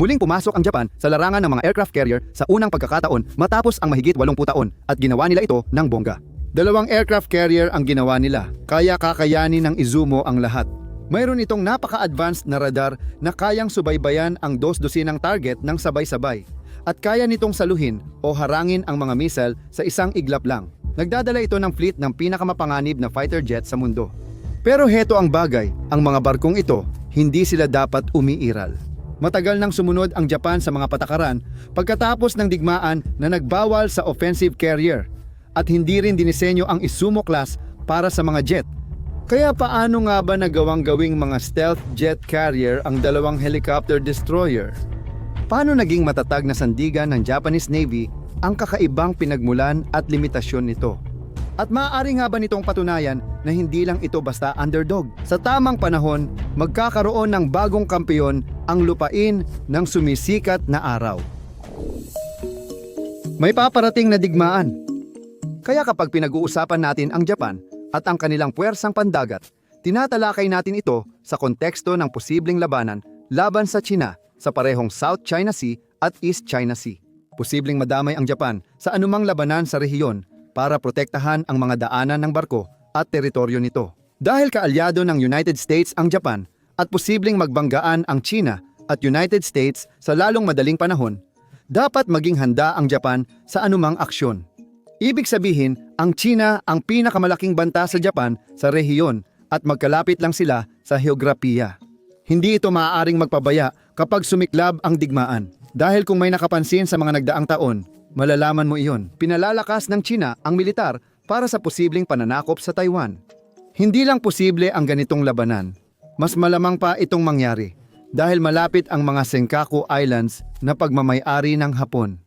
Muling pumasok ang Japan sa larangan ng mga aircraft carrier sa unang pagkakataon matapos ang mahigit 80 taon at ginawa nila ito ng bongga. Dalawang aircraft carrier ang ginawa nila, kaya kakayanin ng Izumo ang lahat. Mayroon itong napaka-advanced na radar na kayang subaybayan ang 12 target ng sabay-sabay at kaya nitong saluhin o harangin ang mga missile sa isang iglap lang. Nagdadala ito ng fleet ng pinakamapanganib na fighter jet sa mundo. Pero heto ang bagay, ang mga barkong ito, hindi sila dapat umiiral. Matagal nang sumunod ang Japan sa mga patakaran pagkatapos ng digmaan na nagbawal sa offensive carrier at hindi rin dinisenyo ang Izumo class para sa mga jet. Kaya paano nga ba nagawang-gawing mga stealth jet carrier ang dalawang helicopter destroyer? Paano naging matatag na sandigan ng Japanese Navy ang kakaibang pinagmulan at limitasyon nito? At maaari nga ba nitong patunayan na hindi lang ito basta underdog? Sa tamang panahon, magkakaroon ng bagong kampeon ang lupain ng sumisikat na araw. May paparating na digmaan. Kaya kapag pinag-uusapan natin ang Japan at ang kanilang puwersang pandagat, tinatalakay natin ito sa konteksto ng posibleng labanan laban sa China sa parehong South China Sea at East China Sea. Posibleng madamay ang Japan sa anumang labanan sa rehiyon para protektahan ang mga daanan ng barko at teritoryo nito. Dahil kaalyado ng United States ang Japan at posibleng magbanggaan ang China at United States sa lalong madaling panahon, dapat maging handa ang Japan sa anumang aksyon. Ibig sabihin, ang China ang pinakamalaking banta sa Japan sa rehiyon at magkalapit lang sila sa heograpiya. Hindi ito maaaring magpabaya kapag sumiklab ang digmaan. Dahil kung may nakapansin sa mga nagdaang taon, malalaman mo iyon. Pinalalakas ng China ang militar para sa posibleng pananakop sa Taiwan. Hindi lang posible ang ganitong labanan. Mas malamang pa itong mangyari dahil malapit ang mga Senkaku Islands na pagmamay-ari ng Hapon.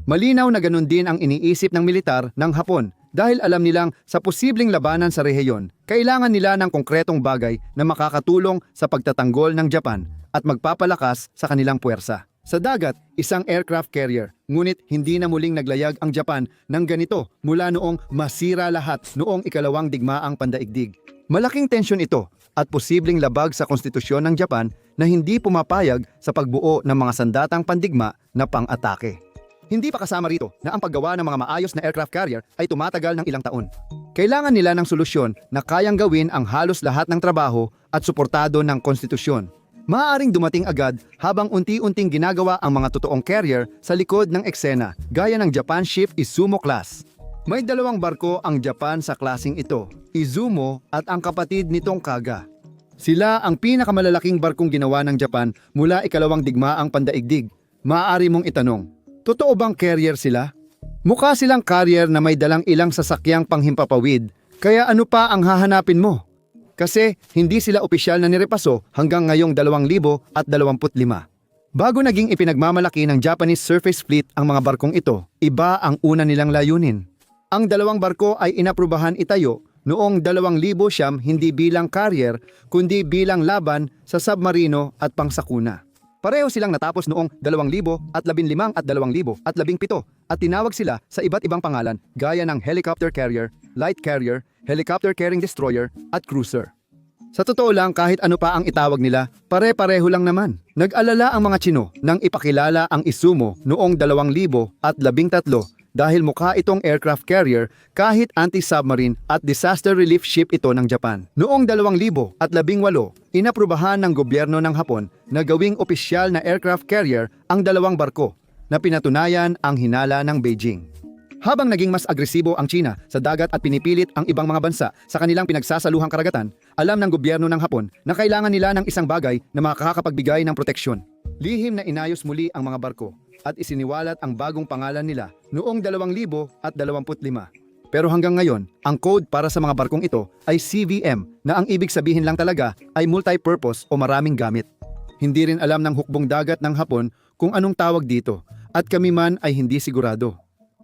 Malinaw na ganun din ang iniisip ng militar ng Hapon dahil alam nilang sa posibleng labanan sa rehiyon, kailangan nila ng konkretong bagay na makakatulong sa pagtatanggol ng Japan at magpapalakas sa kanilang puwersa. Sa dagat, isang aircraft carrier, ngunit hindi na muling naglayag ang Japan ng ganito mula noong masira lahat noong ikalawang digmaang pandaigdig. Malaking tensyon ito at posibleng labag sa konstitusyon ng Japan na hindi pumapayag sa pagbuo ng mga sandatang pandigma na pang-atake. Hindi pa kasama rito na ang paggawa ng mga maayos na aircraft carrier ay tumatagal ng ilang taon. Kailangan nila ng solusyon na kayang gawin ang halos lahat ng trabaho at suportado ng konstitusyon. Maaaring dumating agad habang unti-unting ginagawa ang mga totoong carrier sa likod ng eksena, gaya ng Japan Ship Izumo class. May dalawang barko ang Japan sa klaseng ito, Izumo at ang kapatid nitong Kaga. Sila ang pinakamalalaking barkong ginawa ng Japan mula ikalawang digmaang pandaigdig. Maaari mong itanong, totoo bang carrier sila? Mukha silang carrier na may dalang ilang sasakyang panghimpapawid, kaya ano pa ang hahanapin mo? Kasi hindi sila opisyal na nirepaso hanggang ngayong 2025. Bago naging ipinagmamalaki ng Japanese Surface Fleet ang mga barkong ito, iba ang una nilang layunin. Ang dalawang barko ay inaprubahan itayo noong 2000 hindi bilang carrier kundi bilang laban sa submarino at pangsakuna. Pareho silang natapos noong 2015 at 2017 at tinawag sila sa iba't ibang pangalan gaya ng helicopter carrier, light carrier, helicopter carrying destroyer at cruiser. Sa totoo lang kahit ano pa ang itawag nila, pare-pareho lang naman. Nag-alala ang mga Tsino nang ipakilala ang Izumo noong 2013 dahil mukha itong aircraft carrier kahit anti-submarine at disaster relief ship ito ng Japan. Noong 2018, inaprubahan ng gobyerno ng Hapon na gawing opisyal na aircraft carrier ang dalawang barko na pinatunayan ang hinala ng Beijing. Habang naging mas agresibo ang China sa dagat at pinipilit ang ibang mga bansa sa kanilang pinagsasaluhang karagatan, alam ng gobyerno ng Hapon na kailangan nila ng isang bagay na makakapagbigay ng proteksyon. Lihim na inayos muli ang mga barko at isiniwalat ang bagong pangalan nila noong 2025. Pero hanggang ngayon, ang code para sa mga barkong ito ay CVM na ang ibig sabihin lang talaga ay multi-purpose o maraming gamit. Hindi rin alam ng hukbong dagat ng Hapon kung anong tawag dito at kami man ay hindi sigurado.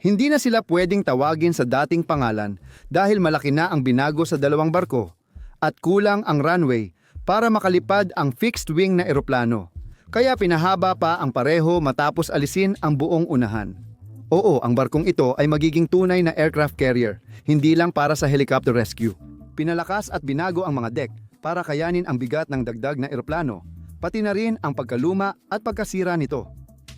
Hindi na sila pwedeng tawagin sa dating pangalan dahil malaki na ang binago sa dalawang barko at kulang ang runway para makalipad ang fixed-wing na eroplano. Kaya pinahaba pa ang pareho matapos alisin ang buong unahan. Oo, ang barkong ito ay magiging tunay na aircraft carrier, hindi lang para sa helicopter rescue. Pinalakas at binago ang mga deck para kayanin ang bigat ng dagdag na eroplano, pati na rin ang pagkaluma at pagkasira nito.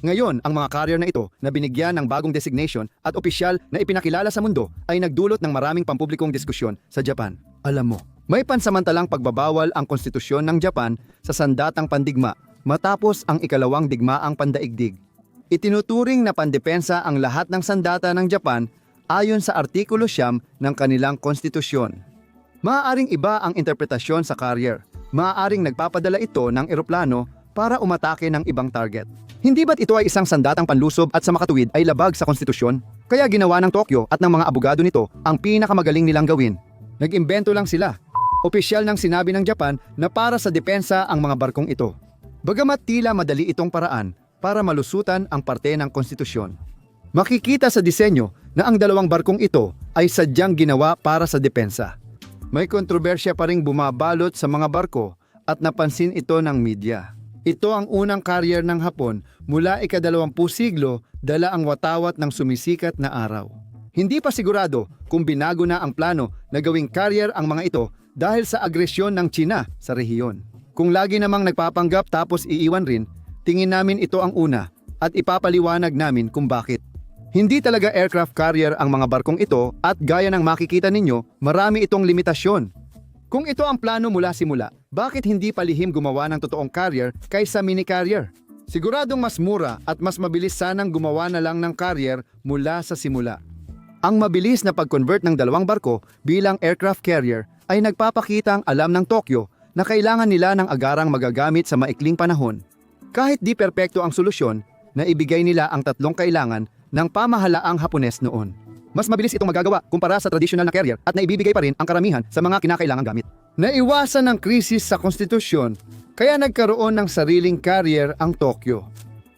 Ngayon, ang mga carrier na ito na binigyan ng bagong designation at opisyal na ipinakilala sa mundo ay nagdulot ng maraming pampublikong diskusyon sa Japan. Alam mo, may pansamantalang pagbabawal ang konstitusyon ng Japan sa sandatang pandigma matapos ang ikalawang digmaang pandaigdig. Itinuturing na pandepensa ang lahat ng sandata ng Japan ayon sa Artikulo 9 ng kanilang konstitusyon. Maaaring iba ang interpretasyon sa carrier. Maaaring nagpapadala ito ng eroplano para umatake ng ibang target. Hindi ba't ito ay isang sandatang panlusob at sa makatuwid ay labag sa konstitusyon? Kaya ginawa ng Tokyo at ng mga abogado nito ang pinakamagaling nilang gawin. Nag-imbento lang sila. Opisyal nang sinabi ng Japan na para sa depensa ang mga barkong ito. Bagamat tila madali itong paraan para malusutan ang parte ng konstitusyon. Makikita sa disenyo na ang dalawang barkong ito ay sadyang ginawa para sa depensa. May kontrobersya pa ring bumabalot sa mga barko at napansin ito ng media. Ito ang unang carrier ng Hapon mula ika-20 siglo dala ang watawat ng sumisikat na araw. Hindi pa sigurado kung binago na ang plano na gawing carrier ang mga ito dahil sa agresyon ng Tsina sa rehiyon. Kung lagi namang nagpapanggap tapos iiwan rin, tingin namin ito ang una at ipapaliwanag namin kung bakit. Hindi talaga aircraft carrier ang mga barkong ito at gaya ng makikita ninyo, marami itong limitasyon. Kung ito ang plano mula simula, bakit hindi palihim gumawa ng totoong carrier kaysa mini carrier? Siguradong mas mura at mas mabilis sanang gumawa na lang ng carrier mula sa simula. Ang mabilis na pag-convert ng dalawang barko bilang aircraft carrier ay nagpapakitang alam ng Tokyo na kailangan nila ng agarang magagamit sa maikling panahon. Kahit di perpekto ang solusyon, naibigay nila ang tatlong kailangan ng pamahalaang Hapones noon. Mas mabilis itong magagawa kumpara sa tradisyonal na carrier at naibibigay pa rin ang karamihan sa mga kinakailangang gamit. Naiwasan ng krisis sa konstitusyon, kaya nagkaroon ng sariling carrier ang Tokyo.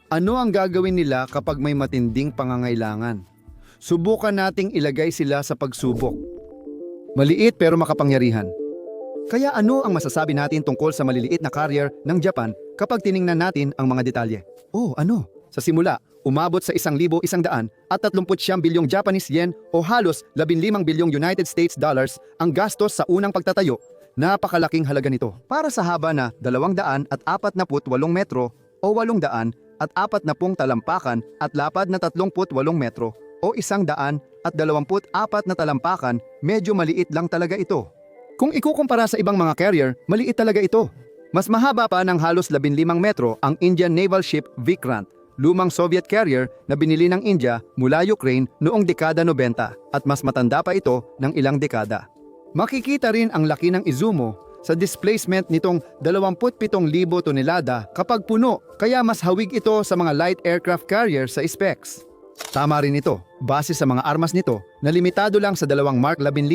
Ano ang gagawin nila kapag may matinding pangangailangan? Subukan nating ilagay sila sa pagsubok. Maliit pero makapangyarihan. Kaya ano ang masasabi natin tungkol sa maliliit na carrier ng Japan kapag tiningnan natin ang mga detalye? Oh, ano? Sa simula, umabot sa 1,139 bilyong Japanese yen o halos 15 bilyong United States dollars ang gastos sa unang pagtatayo. Napakalaking halaga nito. Para sa haba na 248 metro o 840 talampakan at lapad na 38 metro o 124 na talampakan, medyo maliit lang talaga ito. Kung ikukumpara sa ibang mga carrier, maliit talaga ito. Mas mahaba pa ng halos 15 metro ang Indian Naval Ship Vikrant, lumang Soviet carrier na binili ng India mula Ukraine noong dekada 90 at mas matanda pa ito ng ilang dekada. Makikita rin ang laki ng Izumo sa displacement nitong 27,000 tonelada kapag puno, kaya mas hawig ito sa mga light aircraft carrier sa specs. Tama rin ito, base sa mga armas nito na limitado lang sa dalawang Mark 15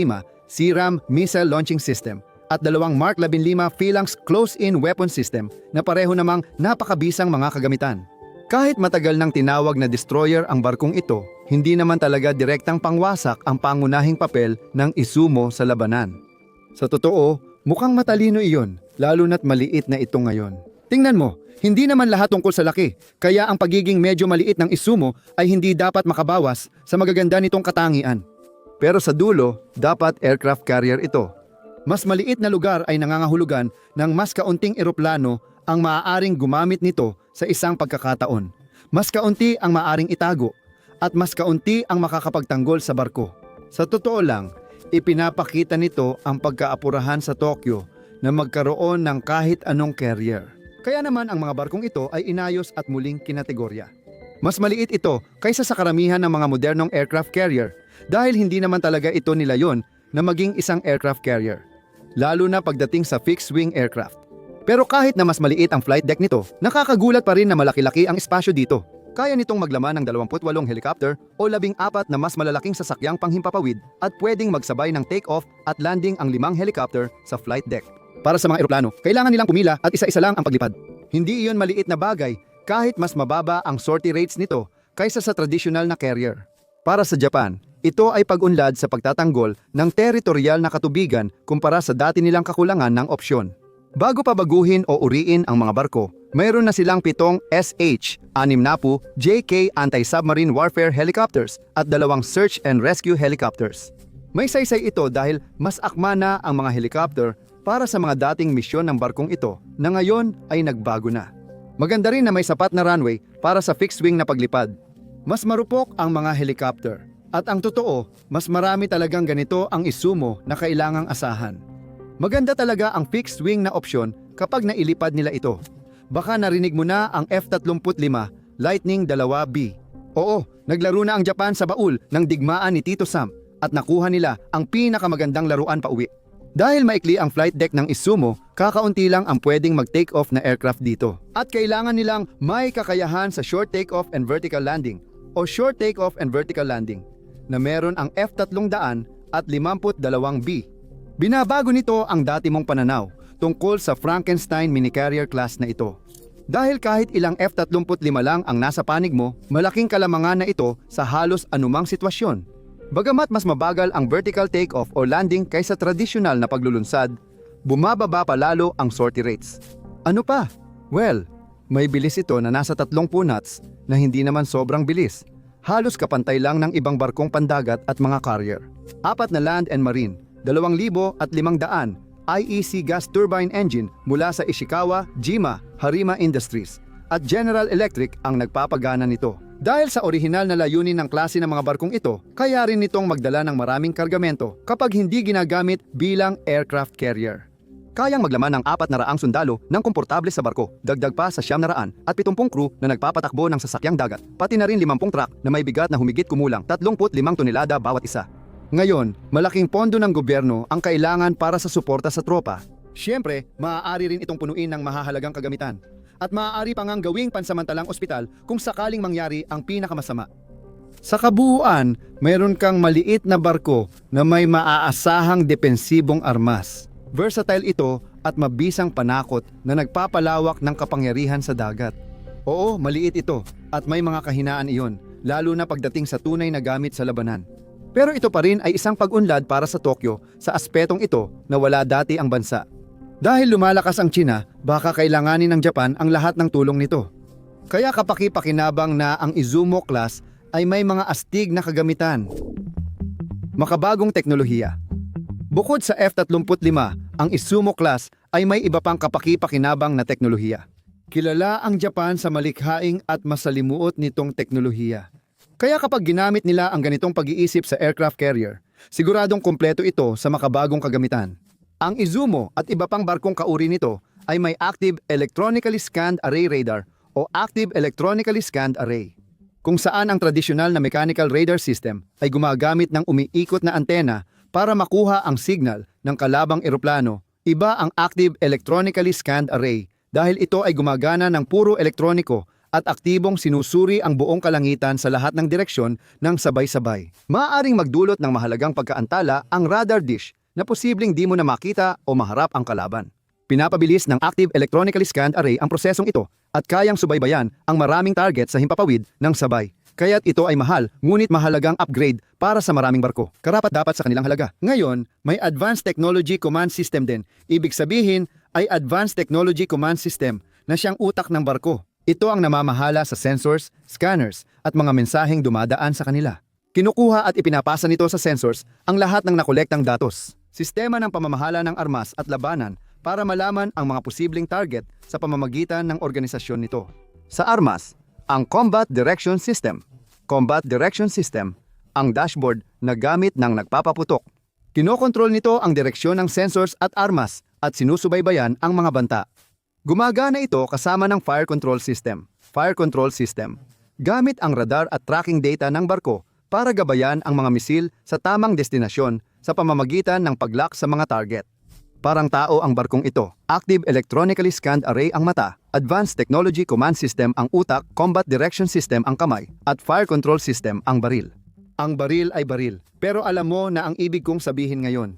SeaRAM Missile Launching System at dalawang Mark 15 Phalanx Close-in Weapon System na pareho namang napakabisang mga kagamitan. Kahit matagal nang tinawag na destroyer ang barkong ito, hindi naman talaga direktang pangwasak ang pangunahing papel ng Izumo sa labanan. Sa totoo, mukhang matalino iyon, lalo na't maliit na ito ngayon. Tingnan mo, hindi naman lahat tungkol sa laki, kaya ang pagiging medyo maliit ng Izumo ay hindi dapat makabawas sa magaganda nitong katangian. Pero sa dulo, dapat aircraft carrier ito. Mas maliit na lugar ay nangangahulugan ng mas kaunting eroplano ang maaaring gumamit nito sa isang pagkakataon. Mas kaunti ang maaaring itago at mas kaunti ang makakapagtanggol sa barko. Sa totoo lang, ipinapakita nito ang pagkaapurahan sa Tokyo na magkaroon ng kahit anong carrier. Kaya naman ang mga barkong ito ay inayos at muling kinategorya. Mas maliit ito kaysa sa karamihan ng mga modernong aircraft carrier dahil hindi naman talaga ito nilayon na maging isang aircraft carrier, lalo na pagdating sa fixed-wing aircraft. Pero kahit na mas maliit ang flight deck nito, nakakagulat pa rin na malaki-laki ang espasyo dito. Kaya nitong maglaman ng 28 helicopter o 14 na mas malalaking sasakyang panghimpapawid at pwedeng magsabay ng take-off at landing ang 5 helicopter sa flight deck. Para sa mga eroplano, kailangan nilang pumila at isa-isa lang ang paglipad. Hindi iyon maliit na bagay kahit mas mababa ang sortie rates nito kaysa sa traditional na carrier. Para sa Japan, ito ay pag-unlad sa pagtatanggol ng teritorial na katubigan kumpara sa dati nilang kakulangan ng opsyon. Bago pa baguhin o uriin ang mga barko, mayroon na silang 7 SH-60 JK anti-submarine warfare helicopters at 2 search and rescue helicopters. May saysay ito dahil mas akma na ang mga helicopter para sa mga dating misyon ng barkong ito na ngayon ay nagbago na. Maganda rin na may sapat na runway para sa fixed-wing na paglipad. Mas marupok ang mga helicopter. At ang totoo, mas marami talagang ganito ang Izumo na kailangang asahan. Maganda talaga ang fixed-wing na opsyon kapag nailipad nila ito. Baka narinig mo na ang F-35 Lightning II B. Oo, naglaro na ang Japan sa baul ng digmaan ni Tito Sam at nakuha nila ang pinakamagandang laruan pauwi. Dahil maikli ang flight deck ng Izumo, kakaunti lang ang pwedeng mag-take off na aircraft dito. At kailangan nilang may kakayahan sa short take-off and vertical landing o short take-off and vertical landing na meron ang F-300 at 52B. Binabago nito ang dati mong pananaw tungkol sa Frankenstein minicarrier class na ito. Dahil kahit ilang F-35 lang ang nasa panig mo, malaking kalamangan na ito sa halos anumang sitwasyon. Bagamat mas mabagal ang vertical takeoff o landing kaysa tradisyonal na paglulunsad, bumababa pa lalo ang sortie rates. Ano pa? Well, may bilis ito na nasa 30 knots na hindi naman sobrang bilis. Halos kapantay lang ng ibang barkong pandagat at mga carrier. 4 na land and marine, 2,500 IEC gas turbine engine mula sa Ishikawa, Jima, Harima Industries at General Electric ang nagpapagana nito. Dahil sa orihinal na layunin ng klase ng mga barkong ito, kaya rin nitong magdala ng maraming kargamento kapag hindi ginagamit bilang aircraft carrier. Kayang maglaman ng 400 sundalo ng komportable sa barko, dagdag pa sa 700 at 70 crew na nagpapatakbo ng sasakyang dagat, pati na rin 50 truck na may bigat na humigit kumulang 35 tonelada bawat isa. Ngayon, malaking pondo ng gobyerno ang kailangan para sa suporta sa tropa. Siyempre, maaari rin itong punuin ng mahahalagang kagamitan. At maaari pa ngang gawing pansamantalang ospital kung sakaling mangyari ang pinakamasama. Sa kabuuan, mayroon kang maliit na barko na may maaasahang depensibong armas. Versatile ito at mabisang panakot na nagpapalawak ng kapangyarihan sa dagat. Oo, maliit ito at may mga kahinaan iyon, lalo na pagdating sa tunay na gamit sa labanan. Pero ito pa rin ay isang pag-unlad para sa Tokyo sa aspetong ito na wala dati ang bansa. Dahil lumalakas ang China, baka kailanganin ng Japan ang lahat ng tulong nito. Kaya kapaki-pakinabang na ang Izumo class ay may mga astig na kagamitan. Makabagong teknolohiya. Bukod sa F-35, ang Izumo class ay may iba pang kapaki-pakinabang na teknolohiya. Kilala ang Japan sa malikhaing at masalimuot nitong teknolohiya. Kaya kapag ginamit nila ang ganitong pag-iisip sa aircraft carrier, siguradong kumpleto ito sa makabagong kagamitan. Ang Izumo at iba pang barkong kauri nito ay may Active Electronically Scanned Array Radar o Active Electronically Scanned Array, kung saan ang tradisyonal na mechanical radar system ay gumagamit ng umiikot na antena para makuha ang signal ng kalabang eroplano. Iba ang Active Electronically Scanned Array dahil ito ay gumagana ng puro elektroniko at aktibong sinusuri ang buong kalangitan sa lahat ng direksyon ng sabay-sabay. Maaaring magdulot ng mahalagang pagkaantala ang radar dish na posibleng di mo na makita o maharap ang kalaban. Pinapabilis ng Active Electronically Scanned Array ang prosesong ito at kayang subaybayan ang maraming target sa himpapawid ng sabay. Kaya't ito ay mahal, ngunit mahalagang upgrade para sa maraming barko. Karapat-dapat sa kanilang halaga. Ngayon, may Advanced Technology Command System din. Ibig sabihin ay Advanced Technology Command System na siyang utak ng barko. Ito ang namamahala sa sensors, scanners, at mga mensaheng dumadaan sa kanila. Kinukuha at ipinapasa nito sa sensors ang lahat ng nakolektang datos. Sistema ng pamamahala ng armas at labanan para malaman ang mga posibleng target sa pamamagitan ng organisasyon nito. Sa armas, ang Combat Direction System. Combat Direction System, ang dashboard na gamit ng nagpapaputok. Kinokontrol nito ang direksyon ng sensors at armas at sinusubaybayan ang mga banta. Gumagana ito kasama ng Fire Control System. Fire Control System, gamit ang radar at tracking data ng barko para gabayan ang mga misil sa tamang destinasyon sa pamamagitan ng pag-lock sa mga target. Parang tao ang barkong ito. Active Electronically Scanned Array ang mata, Advanced Technology Command System ang utak, Combat Direction System ang kamay, at Fire Control System ang baril. Ang baril ay baril, pero alam mo na ang ibig kong sabihin ngayon.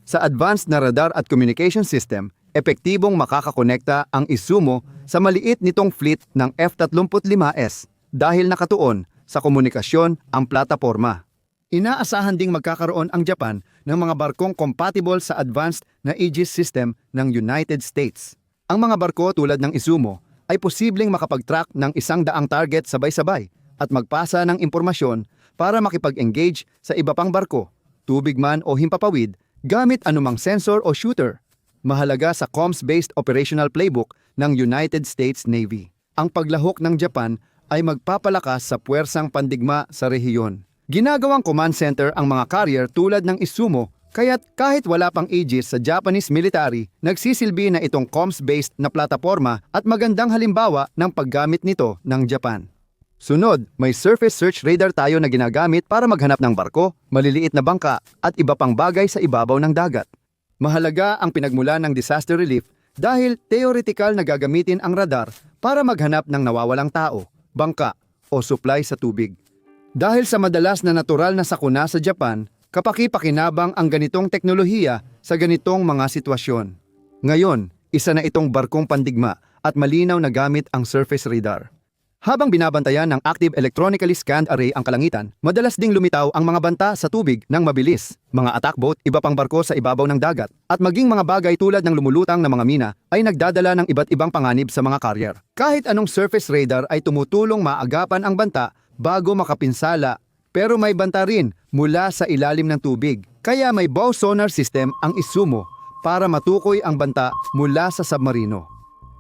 Sa advanced na radar at communication system, epektibong makakakonekta ang Izumo sa maliit nitong fleet ng F-35S dahil nakatuon sa komunikasyon ang plataporma. Inaasahan ding magkakaroon ang Japan ng mga barkong compatible sa advanced na Aegis system ng United States. Ang mga barko tulad ng Izumo ay posibleng makapag-track ng 100 target sabay-sabay at magpasa ng impormasyon para makipag-engage sa iba pang barko, tubig man o himpapawid, gamit anumang sensor o shooter. mahalaga sa comms-based operational playbook ng United States Navy. Ang paglahok ng Japan ay magpapalakas sa puwersang pandigma sa rehiyon. Ginagawang command center ang mga carrier tulad ng Izumo, kaya't kahit wala pang Aegis sa Japanese military, nagsisilbi na itong comms-based na plataforma at magandang halimbawa ng paggamit nito ng Japan. Sunod, may surface search radar tayo na ginagamit para maghanap ng barko, maliliit na bangka at iba pang bagay sa ibabaw ng dagat. Mahalaga ang pinagmulan ng disaster relief dahil theoretical na gagamitin ang radar para maghanap ng nawawalang tao, bangka o supply sa tubig. Dahil sa madalas na natural na sakuna sa Japan, kapaki-pakinabang ang ganitong teknolohiya sa ganitong mga sitwasyon. Ngayon, isa na itong barkong pandigma at malinaw na gamit ang surface radar. Habang binabantayan ng active electronically scanned array ang kalangitan, madalas ding lumitaw ang mga banta sa tubig ng mabilis, mga attack boat, iba pang barko sa ibabaw ng dagat, at maging mga bagay tulad ng lumulutang na mga mina ay nagdadala ng iba't ibang panganib sa mga carrier. Kahit anong surface radar ay tumutulong maagapan ang banta bago makapinsala, pero may banta rin mula sa ilalim ng tubig. Kaya may bow sonar system ang Izumo para matukoy ang banta mula sa submarino.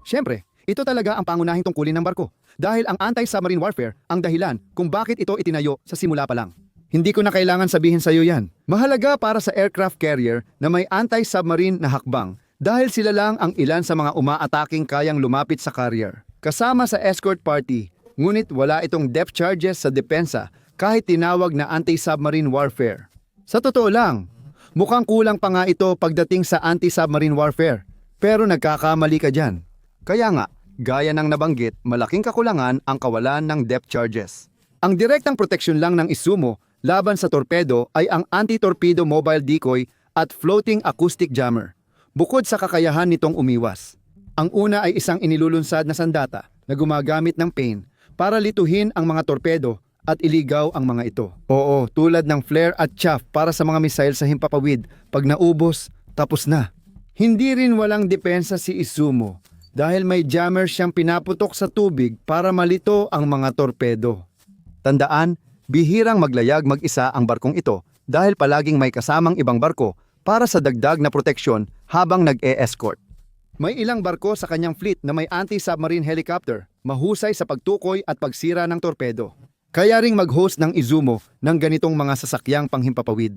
Siyempre, ito talaga ang pangunahing tungkulin ng barko dahil ang anti-submarine warfare ang dahilan kung bakit ito itinayo sa simula pa lang. Hindi ko na kailangan sabihin sa iyo yan. Mahalaga para sa aircraft carrier na may anti-submarine na hakbang dahil sila lang ang ilan sa mga umaataking kayang lumapit sa carrier. Kasama sa escort party, ngunit wala itong depth charges sa depensa kahit tinawag na anti-submarine warfare. Sa totoo lang, mukhang kulang pa nga ito pagdating sa anti-submarine warfare. Pero nagkakamali ka dyan. Kaya nga, gaya ng nabanggit, malaking kakulangan ang kawalan ng depth charges. Ang direktang proteksyon lang ng Izumo laban sa torpedo ay ang anti-torpedo mobile decoy at floating acoustic jammer, bukod sa kakayahan nitong umiwas. Ang una ay isang inilulunsad na sandata na gumagamit ng pain para lituhin ang mga torpedo at iligaw ang mga ito. Oo, tulad ng flare at chaff para sa mga missile sa himpapawid. Pag naubos, tapos na. Hindi rin walang depensa si Izumo dahil may jammer siyang pinaputok sa tubig para malito ang mga torpedo. Tandaan, bihirang maglayag mag-isa ang barkong ito dahil palaging may kasamang ibang barko para sa dagdag na proteksyon habang nag-e-escort. May ilang barko sa kanyang fleet na may anti-submarine helicopter, mahusay sa pagtukoy at pagsira ng torpedo. Kaya ring mag-host ng Izumo ng ganitong mga sasakyang panghimpapawid.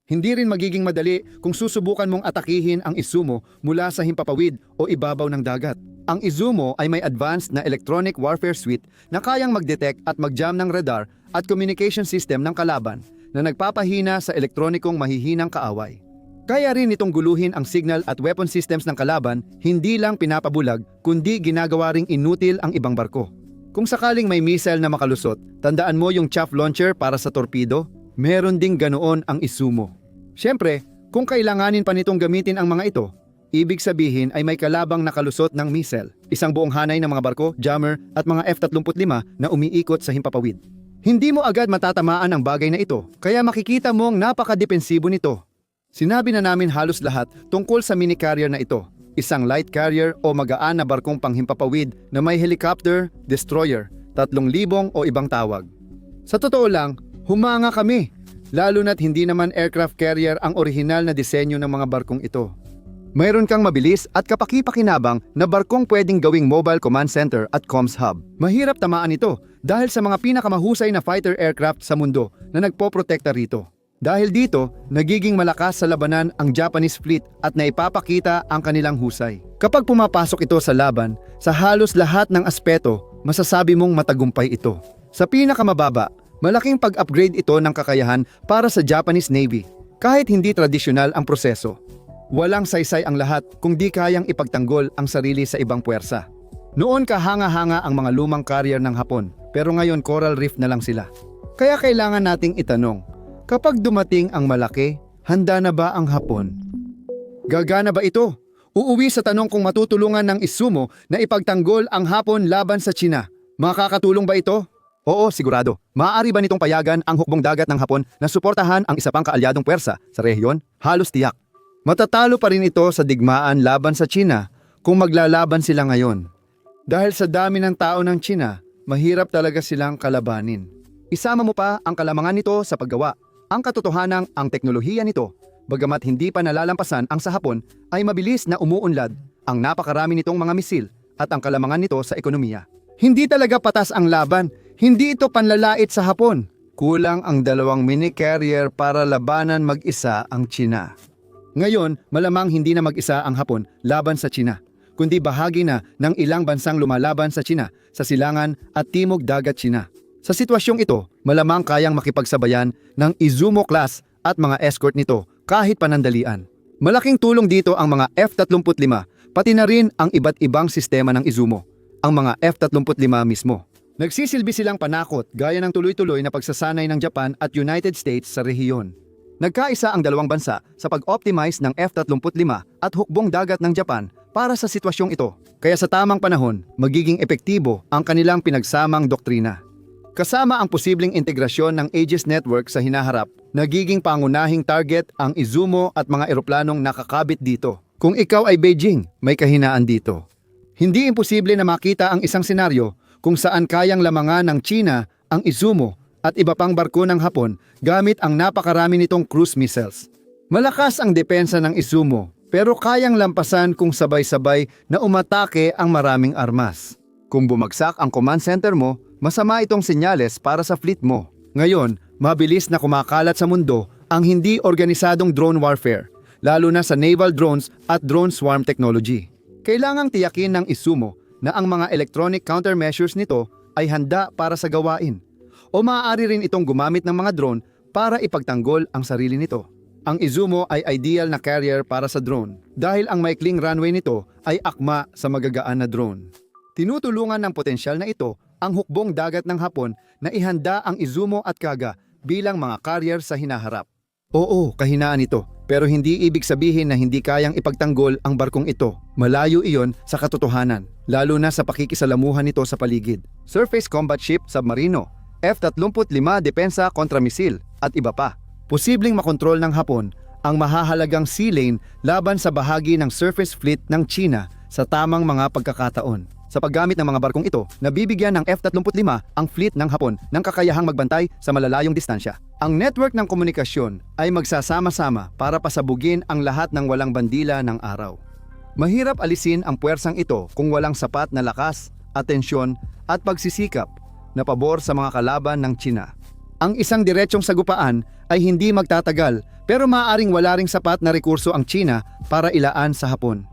Hindi rin magiging madali kung susubukan mong atakihin ang Izumo mula sa himpapawid o ibabaw ng dagat. Ang Izumo ay may advanced na electronic warfare suite na kayang mag-detect at mag-jam ng radar at communication system ng kalaban na nagpapahina sa elektronikong mahihinang kaaway. Kaya rin itong guluhin ang signal at weapon systems ng kalaban, hindi lang pinapabulag kundi ginagawa ring inutil ang ibang barko. Kung sakaling may missile na makalusot, tandaan mo yung chaff launcher para sa torpedo, meron ding ganoon ang Izumo. Siyempre, kung kailanganin pa nitong gamitin ang mga ito, ibig sabihin ay may kalabang nakalusot ng missile, isang buong hanay ng mga barko, jammer at mga F-35 na umiikot sa himpapawid. Hindi mo agad matatamaan ang bagay na ito, kaya makikita mong napaka-depensibo nito. Sinabi na namin halos lahat tungkol sa mini carrier na ito, isang light carrier o magaan na barkong panghimpapawid na may helicopter, destroyer, 3,000 o ibang tawag. Sa totoo lang, humanga kami, lalo na't hindi naman aircraft carrier ang orihinal na disenyo ng mga barkong ito. Mayroon kang mabilis at kapaki-pakinabang na barkong pwedeng gawing mobile command center at comms hub. Mahirap tamaan ito dahil sa mga pinakamahusay na fighter aircraft sa mundo na nagpoprotekta rito. Dahil dito, nagiging malakas sa labanan ang Japanese fleet at naipapakita ang kanilang husay. Kapag pumapasok ito sa laban, sa halos lahat ng aspeto, masasabi mong matagumpay ito. Sa pinakamababa, malaking pag-upgrade ito ng kakayahan para sa Japanese Navy, kahit hindi tradisyonal ang proseso. Walang saysay ang lahat kung di kayang ipagtanggol ang sarili sa ibang puwersa. Noon kahanga-hanga ang mga lumang carrier ng Hapon, pero ngayon coral reef na lang sila. Kaya kailangan nating itanong, kapag dumating ang malaki, handa na ba ang Hapon? Gagana ba ito? Uuwi sa tanong kung matutulungan ng Izumo na ipagtanggol ang Hapon laban sa China. Makakatulong ba ito? Oo, sigurado. Maaari ba nitong payagan ang hukbong dagat ng Hapon na suportahan ang isa pang kaalyadong puwersa sa rehiyon? Halos tiyak. Matatalo pa rin ito sa digmaan laban sa China kung maglalaban sila ngayon. Dahil sa dami ng tao ng China, mahirap talaga silang kalabanin. Isama mo pa ang kalamangan nito sa paggawa. Ang katotohanang ang teknolohiya nito, Bagamat hindi pa nalalampasan ang sa Hapon, ay mabilis na umuunlad ang napakarami nitong mga misil at ang kalamangan nito sa ekonomiya. Hindi talaga patas ang laban, hindi ito panlalait sa Hapon. Kulang ang 2 mini-carrier para labanan mag-isa ang Tsina. Ngayon, malamang hindi na mag-isa ang Hapon laban sa Tsina, kundi bahagi na ng ilang bansang lumalaban sa Tsina sa silangan at timog dagat Tsina. Sa sitwasyong ito, malamang kayang makipagsabayan ng Izumo class at mga escort nito kahit panandalian. Malaking tulong dito ang mga F-35, pati na rin ang iba't ibang sistema ng Izumo, ang mga F-35 mismo. Nagsisilbi silang panakot gaya ng tuloy-tuloy na pagsasanay ng Japan at United States sa rehiyon. Nagkaisa ang dalawang bansa sa pag-optimize ng F-35 at hukbong dagat ng Japan para sa sitwasyong ito. Kaya sa tamang panahon, magiging epektibo ang kanilang pinagsamang doktrina. Kasama ang posibleng integrasyon ng Aegis Network sa hinaharap, nagiging pangunahing target ang Izumo at mga eroplanong nakakabit dito. Kung ikaw ay Beijing, may kahinaan dito. Hindi imposible na makita ang isang senaryo kung saan kayang lamangan ng China ang Izumo at iba pang barko ng Hapon gamit ang napakarami nitong cruise missiles. Malakas ang depensa ng Izumo pero kayang lampasan kung sabay-sabay na umatake ang maraming armas. Kung bumagsak ang command center mo, masama itong senyales para sa fleet mo. Ngayon, mabilis na kumakalat sa mundo ang hindi organisadong drone warfare, lalo na sa naval drones at drone swarm technology. Kailangang tiyakin ng Izumo na ang mga electronic countermeasures nito ay handa para sa gawain. O maaari rin itong gumamit ng mga drone para ipagtanggol ang sarili nito. Ang Izumo ay ideal na carrier para sa drone dahil ang maikling runway nito ay akma sa magagaan na drone. Tinutulungan ng potensyal na ito ang hukbong dagat ng Hapon na ihanda ang Izumo at Kaga bilang mga carrier sa hinaharap. Oo, kahinaan ito. Pero hindi ibig sabihin na hindi kayang ipagtanggol ang barkong ito. Malayo iyon sa katotohanan, lalo na sa pakikisalamuhan nito sa paligid. Surface combat ship, submarino, F-35 depensa kontra misil, at iba pa. Posibleng makontrol ng Hapon ang mahahalagang sea lane laban sa bahagi ng surface fleet ng China sa tamang mga pagkakataon. Sa paggamit ng mga barkong ito, nabibigyan ng F-35 ang fleet ng Hapon ng kakayahang magbantay sa malalayong distansya. Ang network ng komunikasyon ay magsasama-sama para pasabugin ang lahat ng walang bandila ng araw. Mahirap alisin ang puwersang ito kung walang sapat na lakas, atensyon at pagsisikap na pabor sa mga kalaban ng Tsina. Ang isang diretsyong sagupaan ay hindi magtatagal pero maaaring wala ring sapat na rekurso ang Tsina para ilaan sa Hapon.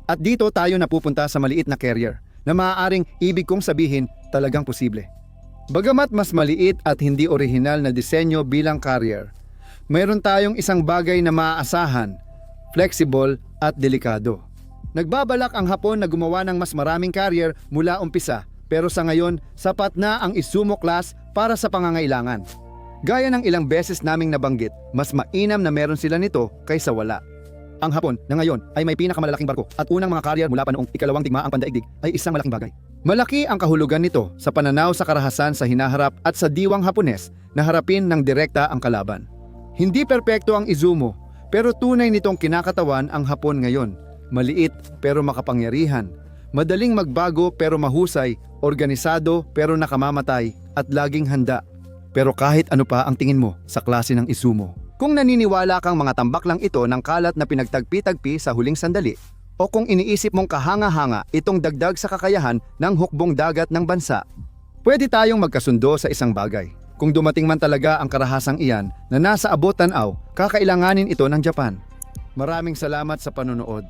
At dito tayo napupunta sa maliit na carrier na maaaring ibig kong sabihin talagang posible. Bagamat mas maliit at hindi orihinal na disenyo bilang carrier, mayroon tayong isang bagay na maaasahan, flexible at delikado. Nagbabalak ang Hapon na gumawa ng mas maraming carrier mula umpisa, pero sa ngayon, sapat na ang Izumo class para sa pangangailangan. Gaya ng ilang beses naming nabanggit, mas mainam na meron sila nito kaysa wala. Ang Hapon na ngayon ay may pinakamalalaking barko at unang mga carrier mula pa noong ikalawang digmaang pandaigdig ay isang malaking bagay. Malaki ang kahulugan nito sa pananaw sa karahasan sa hinaharap at sa diwang Hapones na harapin ng direkta ang kalaban. Hindi perpekto ang Izumo, pero tunay nitong kinakatawan ang Hapon ngayon. Maliit pero makapangyarihan, madaling magbago pero mahusay, organisado pero nakamamatay at laging handa. Pero kahit ano pa ang tingin mo sa klase ng Izumo, kung naniniwala kang mga tambak lang ito ng kalat na pinagtagpi-tagpi sa huling sandali, o kung iniisip mong kahanga-hanga itong dagdag sa kakayahan ng hukbong dagat ng bansa, pwede tayong magkasundo sa isang bagay. Kung dumating man talaga ang karahasang iyan na nasa abot tanaw, kakailanganin ito ng Japan. Maraming salamat sa panonood.